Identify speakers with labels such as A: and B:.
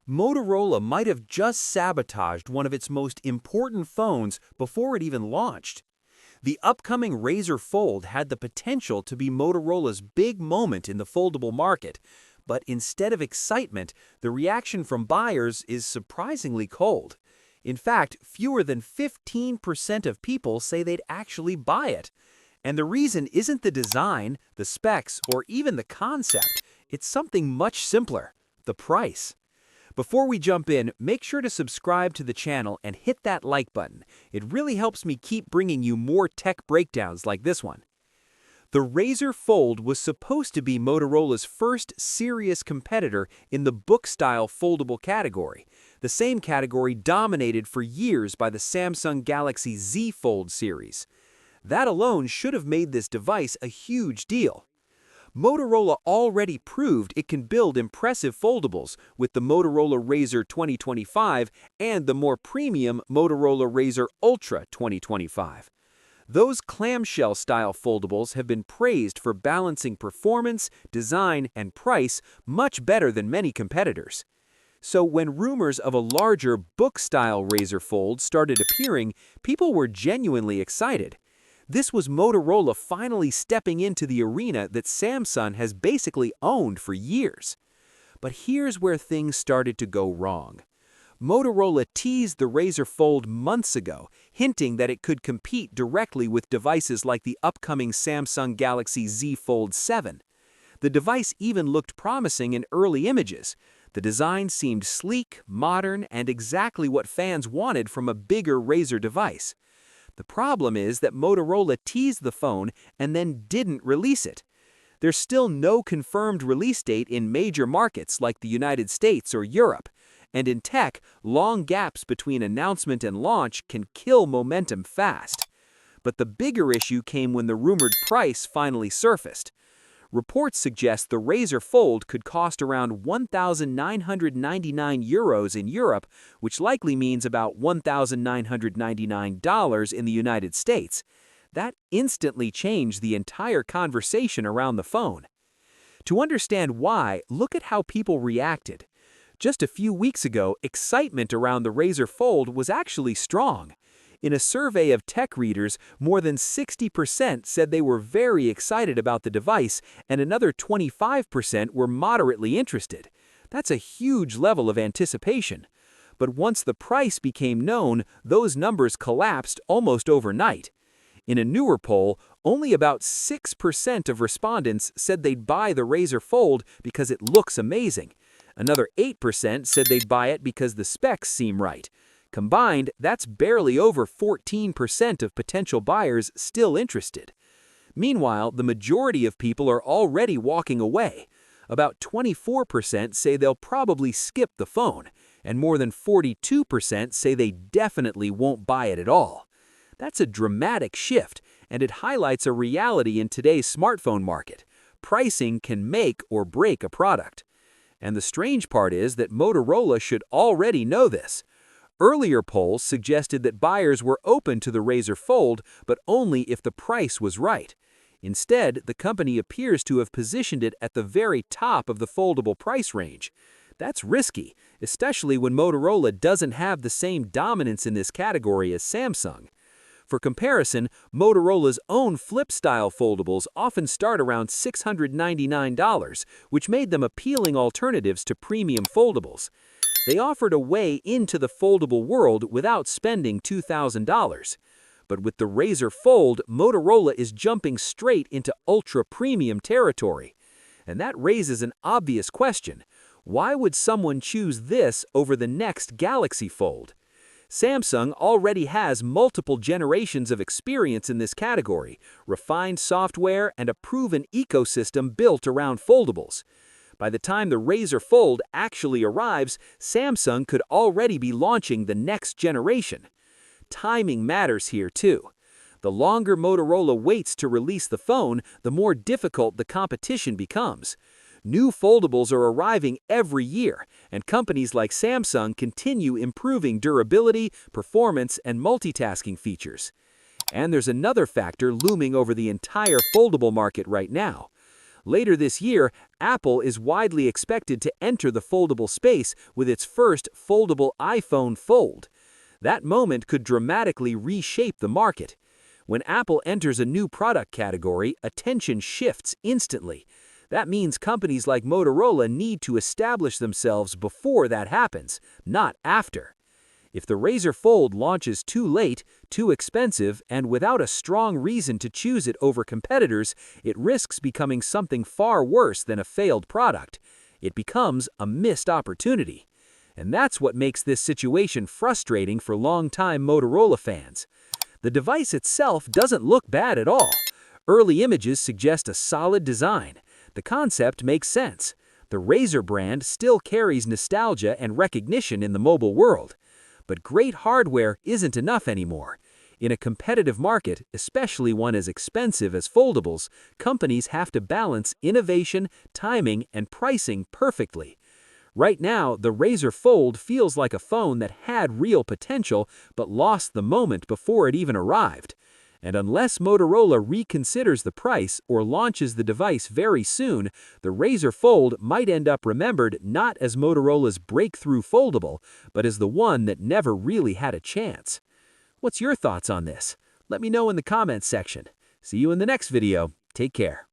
A: Motorola might have just sabotaged one of its most important phones before it even launched. The upcoming Razr Fold had the potential to be Motorola's big moment in the foldable market, but instead of excitement, the reaction from buyers is surprisingly cold. In fact, fewer than 15% of people say they'd actually buy it. And the reason isn't the design, the specs, or even the concept. It's something much simpler: the price. Before we jump in, make sure to subscribe to the channel and hit that like button. It really helps me keep bringing you more tech breakdowns like this one. The Razr Fold was supposed to be Motorola's first serious competitor in the book-style foldable category, the same category dominated for years by the Samsung Galaxy Z Fold series. That alone should have made this device a huge deal. Motorola already proved it can build impressive foldables with the Motorola Razr 2025 and the more premium Motorola Razr Ultra 2025. Those clamshell-style foldables have been praised for balancing performance, design, and price much better than many competitors. So when rumors of a larger book-style Razr Fold started appearing, people were genuinely excited. This was Motorola finally stepping into the arena that Samsung has basically owned for years. But here's where things started to go wrong. Motorola teased the Razr Fold months ago, hinting that it could compete directly with devices like the upcoming Samsung Galaxy Z Fold 7. The device even looked promising in early images. The design seemed sleek, modern, and exactly what fans wanted from a bigger Razr device. The problem is that Motorola teased the phone and then didn't release it. There's still no confirmed release date in major markets like the United States or Europe. And in tech, long gaps between announcement and launch can kill momentum fast. But the bigger issue came when the rumored price finally surfaced. Reports suggest the Razr Fold could cost around €1,999 in Europe, which likely means about $1,999 in the United States. That instantly changed the entire conversation around the phone. To understand why, look at how people reacted. Just a few weeks ago, excitement around the Razr Fold was actually strong. In a survey of tech readers, more than 60% said they were very excited about the device, and another 25% were moderately interested. That's a huge level of anticipation. But once the price became known, those numbers collapsed almost overnight. In a newer poll, only about 6% of respondents said they'd buy the Razr Fold because it looks amazing. Another 8% said they'd buy it because the specs seem right. Combined, that's barely over 14% of potential buyers still interested. Meanwhile, the majority of people are already walking away. About 24% say they'll probably skip the phone, and more than 42% say they definitely won't buy it at all. That's a dramatic shift, and it highlights a reality in today's smartphone market. Pricing can make or break a product. And the strange part is that Motorola should already know this. Earlier polls suggested that buyers were open to the Razr Fold, but only if the price was right. Instead, the company appears to have positioned it at the very top of the foldable price range. That's risky, especially when Motorola doesn't have the same dominance in this category as Samsung. For comparison, Motorola's own flip-style foldables often start around $699, which made them appealing alternatives to premium foldables. They offered a way into the foldable world without spending $2,000. But with the Razr Fold, Motorola is jumping straight into ultra-premium territory. And that raises an obvious question. Why would someone choose this over the next Galaxy Fold? Samsung already has multiple generations of experience in this category, refined software, and a proven ecosystem built around foldables. By the time the Razr Fold actually arrives, Samsung could already be launching the next generation. Timing matters here too. The longer Motorola waits to release the phone, the more difficult the competition becomes. New foldables are arriving every year, and companies like Samsung continue improving durability, performance, and multitasking features. And there's another factor looming over the entire foldable market right now. Later this year, Apple is widely expected to enter the foldable space with its first foldable iPhone Fold. That moment could dramatically reshape the market. When Apple enters a new product category, attention shifts instantly. That means companies like Motorola need to establish themselves before that happens, not after. If the Razr Fold launches too late, too expensive, and without a strong reason to choose it over competitors, it risks becoming something far worse than a failed product. It becomes a missed opportunity. And that's what makes this situation frustrating for longtime Motorola fans. The device itself doesn't look bad at all. Early images suggest a solid design. The concept makes sense. The Razr brand still carries nostalgia and recognition in the mobile world. But great hardware isn't enough anymore. In a competitive market, especially one as expensive as foldables, companies have to balance innovation, timing, and pricing perfectly. Right now, the Razr Fold feels like a phone that had real potential but lost the moment before it even arrived. And unless Motorola reconsiders the price or launches the device very soon, the Razr Fold might end up remembered not as Motorola's breakthrough foldable, but as the one that never really had a chance. What's your thoughts on this? Let me know in the comments section. See you in the next video. Take care.